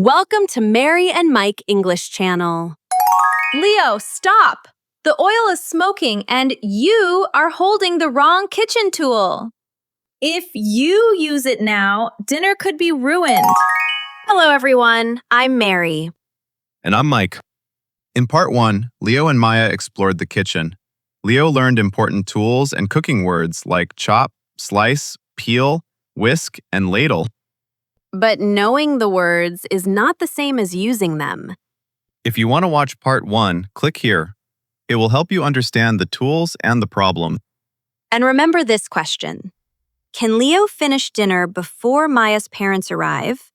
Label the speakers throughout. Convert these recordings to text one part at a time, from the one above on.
Speaker 1: Welcome to Mary and Mike English Channel.
Speaker 2: Leo, stop! The oil is smoking and you are holding the wrong kitchen tool. If you use it now, dinner could be ruined.
Speaker 1: Hello, everyone. I'm Mary.
Speaker 3: And I'm Mike. In part 1, Leo and Maya explored the kitchen. Leo learned important tools and cooking words like chop, slice, peel, whisk, and ladle.
Speaker 1: But knowing the words is not the same as using them.
Speaker 3: If you want to watch part 1, click here. It will help you understand the tools and the problem.
Speaker 1: And remember this question. Can Leo finish dinner before Maya's parents arrive?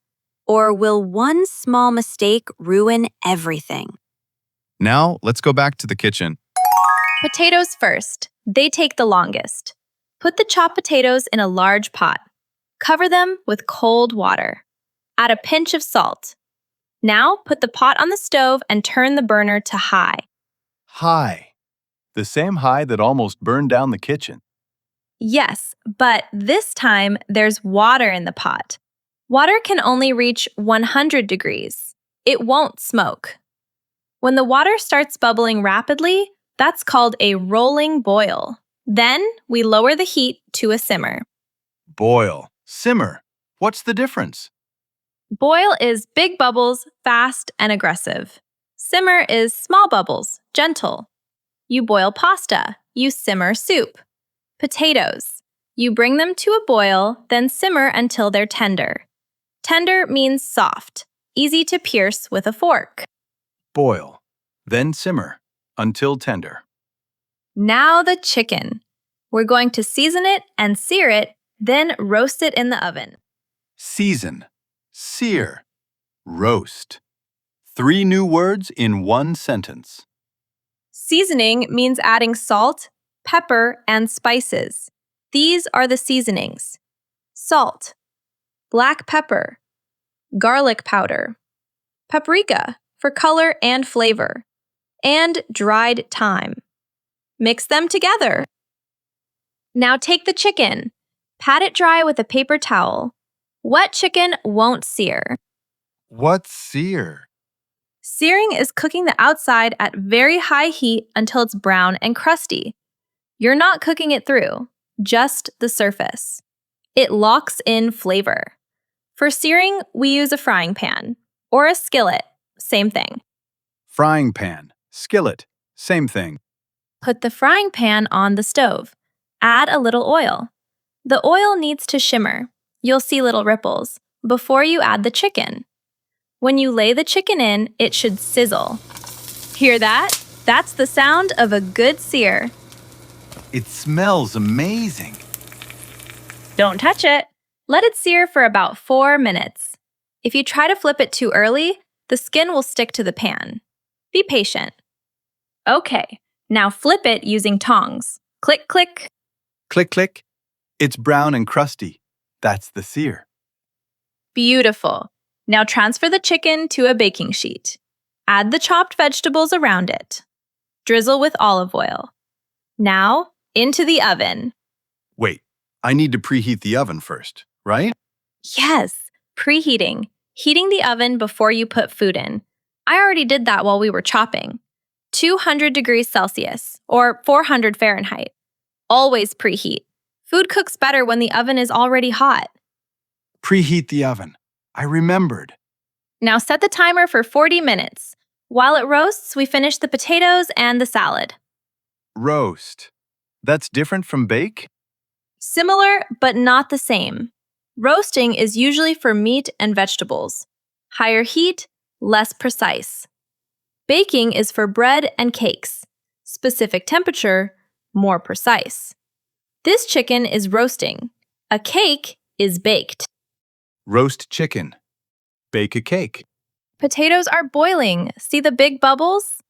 Speaker 1: Or will one small mistake ruin everything?
Speaker 3: Now, let's go back to the kitchen.
Speaker 2: Potatoes first. They take the longest. Put the chopped potatoes in a large pot. Cover them with cold water. Add a pinch of salt. Now put the pot on the stove and turn the burner to high.
Speaker 4: High. The same high that almost burned down the kitchen.
Speaker 2: Yes, but this time there's water in the pot. Water can only reach 100 degrees. It won't smoke. When the water starts bubbling rapidly, that's called a rolling boil. Then we lower the heat to a simmer.
Speaker 4: Boil. Simmer. What's the difference?
Speaker 2: Boil is big bubbles, fast and aggressive. Simmer is small bubbles, gentle. You boil pasta. You simmer soup. Potatoes. You bring them to a boil, then simmer until they're tender. Tender means soft, easy to pierce with a fork.
Speaker 4: Boil. Then simmer until tender.
Speaker 2: Now the chicken. We're going to season it and sear it, then roast it in the oven.
Speaker 4: Season. Sear. Roast. 3 new words in one sentence.
Speaker 2: Seasoning means adding salt, pepper, and spices. These are the seasonings. Salt, black pepper, garlic powder, paprika for color and flavor, and dried thyme. Mix them together. Now take the chicken. Pat it dry with a paper towel. Wet chicken won't sear.
Speaker 4: What's sear?
Speaker 2: Searing is cooking the outside at very high heat until it's brown and crusty. You're not cooking it through, just the surface. It locks in flavor. For searing, we use a frying pan or a skillet, same thing.
Speaker 4: Frying pan. Skillet. Same thing.
Speaker 2: Put the frying pan on the stove. Add a little oil. The oil needs to shimmer. You'll see little ripples before you add the chicken. When you lay the chicken in, it should sizzle. Hear that? That's the sound of a good sear.
Speaker 4: It smells amazing.
Speaker 2: Don't touch it. Let it sear for about 4 minutes. If you try to flip it too early, the skin will stick to the pan. Be patient. Okay, now flip it using tongs. Click, click.
Speaker 4: Click, click. It's brown and crusty. That's the sear.
Speaker 2: Beautiful. Now transfer the chicken to a baking sheet. Add the chopped vegetables around it. Drizzle with olive oil. Now, into the oven.
Speaker 4: Wait, I need to preheat the oven first, right?
Speaker 2: Yes, preheating. Heating the oven before you put food in. I already did that while we were chopping. 200 degrees Celsius, or 400 Fahrenheit. Always preheat. Food cooks better when the oven is already hot.
Speaker 4: Preheat the oven. I remembered.
Speaker 2: Now set the timer for 40 minutes. While it roasts, we finish the potatoes and the salad.
Speaker 4: Roast. That's different from bake?
Speaker 2: Similar, but not the same. Roasting is usually for meat and vegetables. Higher heat, less precise. Baking is for bread and cakes. Specific temperature, more precise. This chicken is roasting. A cake is baked.
Speaker 4: Roast chicken. Bake a cake.
Speaker 2: Potatoes are boiling. See the big bubbles?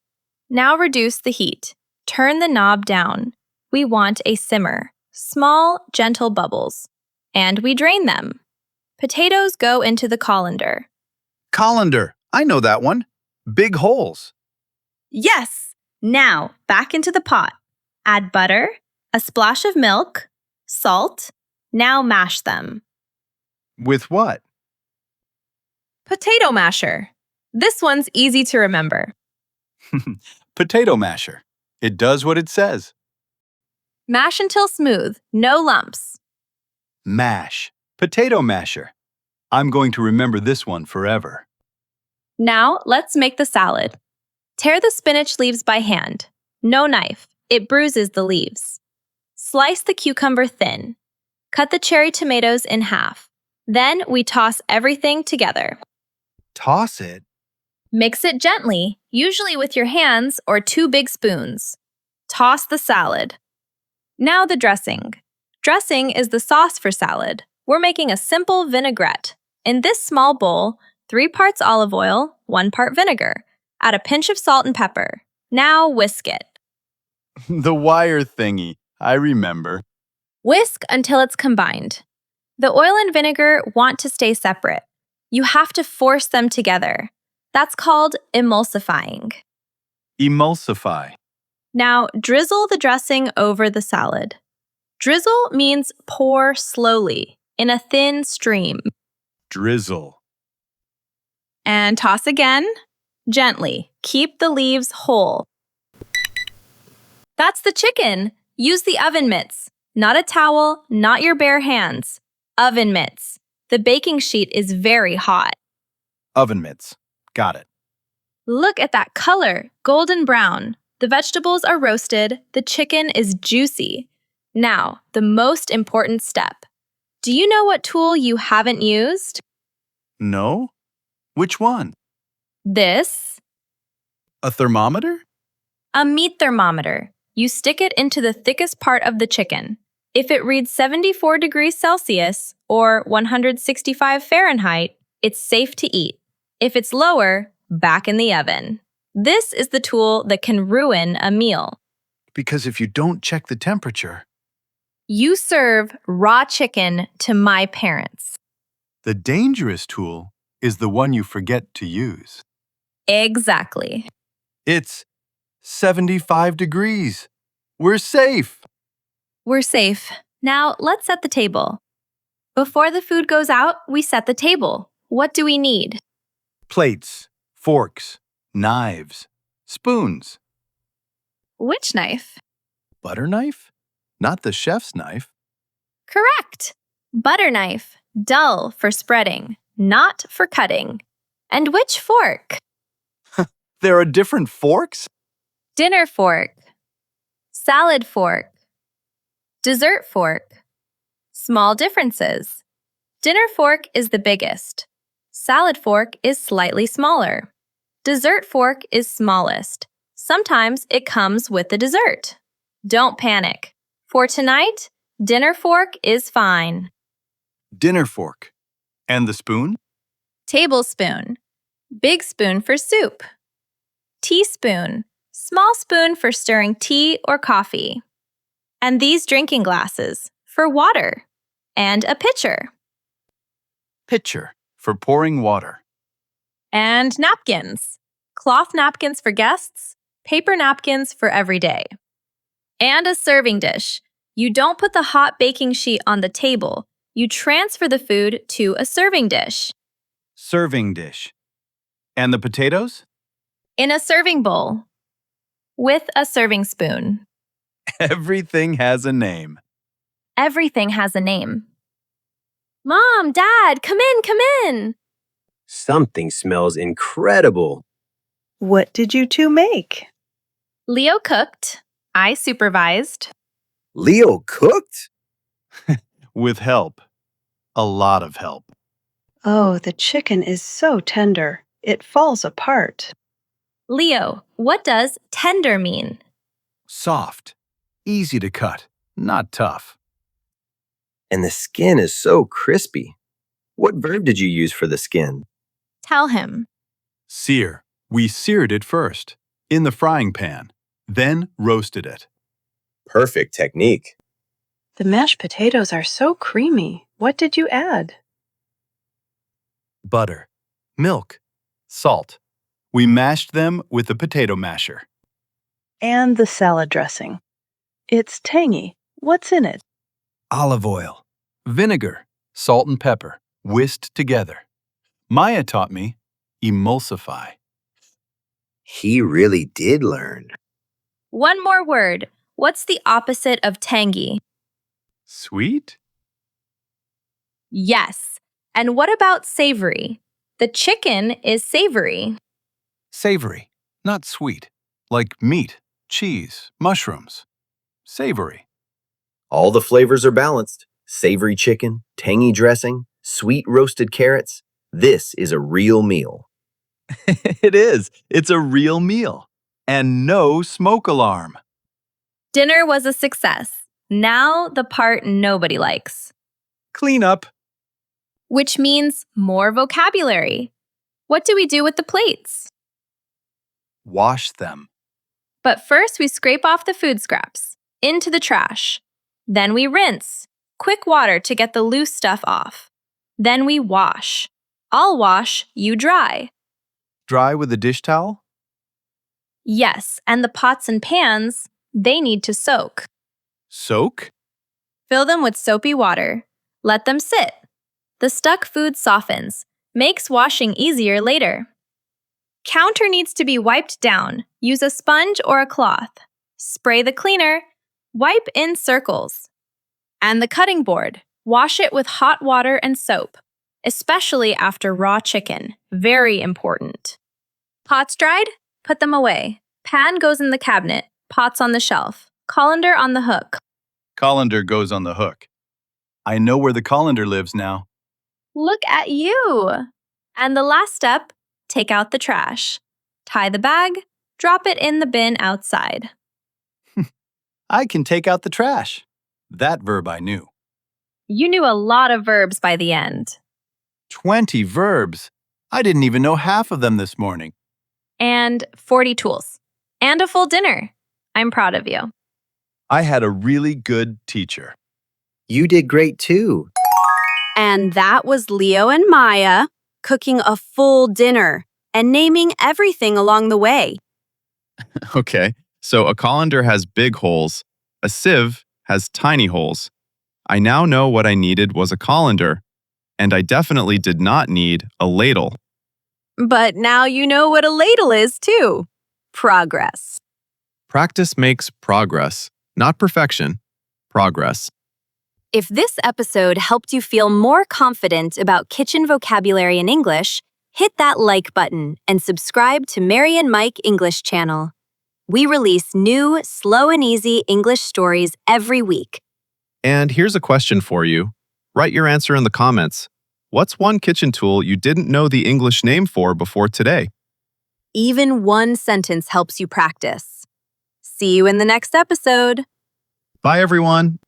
Speaker 2: Now reduce the heat. Turn the knob down. We want a simmer. Small, gentle bubbles. And we drain them. Potatoes go into the colander.
Speaker 4: Colander. I know that one. Big holes.
Speaker 2: Yes! Now, back into the pot. Add butter, a splash of milk, salt. Now mash them.
Speaker 4: With what?
Speaker 2: Potato masher. This one's easy to remember.
Speaker 4: Potato masher. It does what it says.
Speaker 2: Mash until smooth, no lumps.
Speaker 4: Mash. Potato masher. I'm going to remember this one forever.
Speaker 2: Now, let's make the salad. Tear the spinach leaves by hand. No knife. It bruises the leaves. Slice the cucumber thin. Cut the cherry tomatoes in half. Then we toss everything together.
Speaker 4: Toss it.
Speaker 2: Mix it gently, usually with your hands or 2 big spoons. Toss the salad. Now the dressing. Dressing is the sauce for salad. We're making a simple vinaigrette. In this small bowl, 3 parts olive oil, 1 part vinegar. Add a pinch of salt and pepper. Now whisk it.
Speaker 4: The wire thingy. I remember.
Speaker 2: Whisk until it's combined. The oil and vinegar want to stay separate. You have to force them together. That's called emulsifying.
Speaker 4: Emulsify.
Speaker 2: Now, drizzle the dressing over the salad. Drizzle means pour slowly, in a thin stream.
Speaker 4: Drizzle.
Speaker 2: And toss again. Gently. Keep the leaves whole. That's the chicken. Use the oven mitts. Not a towel, not your bare hands. Oven mitts. The baking sheet is very hot.
Speaker 4: Oven mitts. Got it.
Speaker 2: Look at that color, golden brown. The vegetables are roasted, the chicken is juicy. Now, the most important step. Do you know what tool you haven't used?
Speaker 4: No? Which one?
Speaker 2: This.
Speaker 4: A thermometer?
Speaker 2: A meat thermometer. You stick it into the thickest part of the chicken. If it reads 74 degrees Celsius or 165 Fahrenheit, it's safe to eat. If it's lower, back in the oven. This is the tool that can ruin a meal.
Speaker 4: Because if you don't check the temperature,
Speaker 2: You serve raw chicken to my parents.
Speaker 4: the dangerous tool is the one you forget to use.
Speaker 2: Exactly.
Speaker 4: It's 75 degrees. We're safe.
Speaker 2: We're safe. Now, let's set the table. Before the food goes out, we set the table. What do we need?
Speaker 4: Plates, forks, knives, spoons.
Speaker 2: Which knife?
Speaker 4: Butter knife? Not the chef's knife.
Speaker 2: Correct. Butter knife, dull for spreading, not for cutting. And which fork?
Speaker 4: There are different forks?
Speaker 2: Dinner fork, salad fork, dessert fork. Small differences. Dinner fork is the biggest. Salad fork is slightly smaller. Dessert fork is smallest. Sometimes it comes with the dessert. Don't panic. For tonight, dinner fork is fine.
Speaker 4: Dinner fork. And the spoon?
Speaker 2: Tablespoon. Big spoon for soup. Teaspoon. Small spoon for stirring tea or coffee. And these drinking glasses for water. And a pitcher.
Speaker 4: Pitcher for pouring water.
Speaker 2: And napkins. Cloth napkins for guests, paper napkins for every day. And a serving dish. You don't put the hot baking sheet on the table. You transfer the food to a serving dish.
Speaker 4: Serving dish. And the potatoes?
Speaker 2: In a serving bowl. With a serving spoon.
Speaker 4: Everything has a name.
Speaker 2: Everything has a name. Mom, Dad, come in.
Speaker 5: Something smells incredible.
Speaker 6: What did you two make?
Speaker 2: Leo cooked. I supervised.
Speaker 5: Leo cooked?
Speaker 4: With help. A lot of help.
Speaker 6: Oh, the chicken is so tender. It falls apart.
Speaker 2: Leo, what does tender mean?
Speaker 4: Soft. Easy to cut. Not tough.
Speaker 5: And the skin is so crispy. What verb did you use for the skin?
Speaker 2: Tell him.
Speaker 4: Sear. We seared it first. In the frying pan. Then roasted it.
Speaker 5: Perfect technique.
Speaker 6: The mashed potatoes are so creamy. What did you add?
Speaker 4: Butter. Milk. Salt. We mashed them with the potato masher.
Speaker 6: And the salad dressing. It's tangy. What's in it?
Speaker 4: Olive oil. Vinegar. Salt and pepper. Whisked together. Maya taught me emulsify.
Speaker 5: He really did learn.
Speaker 2: One more word. What's the opposite of tangy?
Speaker 4: Sweet?
Speaker 2: Yes. And what about savory? The chicken is savory.
Speaker 4: Savory, not sweet. Like meat, cheese, mushrooms. Savory.
Speaker 5: All the flavors are balanced. Savory chicken, tangy dressing, sweet roasted carrots. This is a real meal.
Speaker 4: It is. It's a real meal. And no smoke alarm.
Speaker 2: Dinner was a success. Now the part nobody likes,
Speaker 4: Clean up.
Speaker 2: which means more vocabulary. What do we do with the plates?
Speaker 4: Wash them.
Speaker 2: But first, we scrape off the food scraps into the trash. Then we rinse. Quick water to get the loose stuff off. Then we wash. I'll wash, you dry.
Speaker 4: Dry with a dish towel?
Speaker 2: Yes, and the pots and pans, they need to soak.
Speaker 4: Soak?
Speaker 2: Fill them with soapy water. Let them sit. The stuck food softens, makes washing easier later. Counter needs to be wiped down. Use a sponge or a cloth. Spray the cleaner. Wipe in circles. And the cutting board. Wash it with hot water and soap, especially after raw chicken. Very important. Pots dried? Put them away. Pan goes in the cabinet. Pots on the shelf. Colander on the hook.
Speaker 4: Colander goes on the hook. I know where the colander lives now.
Speaker 2: Look at you! And the last step, take out the trash. Tie the bag, drop it in the bin outside.
Speaker 4: I can take out the trash. That verb I knew.
Speaker 2: You knew a lot of verbs by the end.
Speaker 4: 20 verbs. I didn't even know half of them this morning.
Speaker 2: And 40 tools. And a full dinner. I'm proud of you.
Speaker 4: I had a really good teacher.
Speaker 5: You did great too.
Speaker 1: And that was Leo and Maya cooking a full dinner and naming everything along the way.
Speaker 3: Okay, so a colander has big holes. A sieve has tiny holes. I now know what I needed was a colander, and I definitely did not need a ladle.
Speaker 1: But now you know what a ladle is, too. Progress.
Speaker 3: Practice makes progress, not perfection. Progress.
Speaker 1: If this episode helped you feel more confident about kitchen vocabulary in English, hit that like button and subscribe to Mary and Mike English channel. We release new, slow and easy English stories every week.
Speaker 3: And here's a question for you. Write your answer in the comments. What's one kitchen tool you didn't know the English name for before today?
Speaker 1: Even one sentence helps you practice. See you in the next episode.
Speaker 3: Bye, everyone.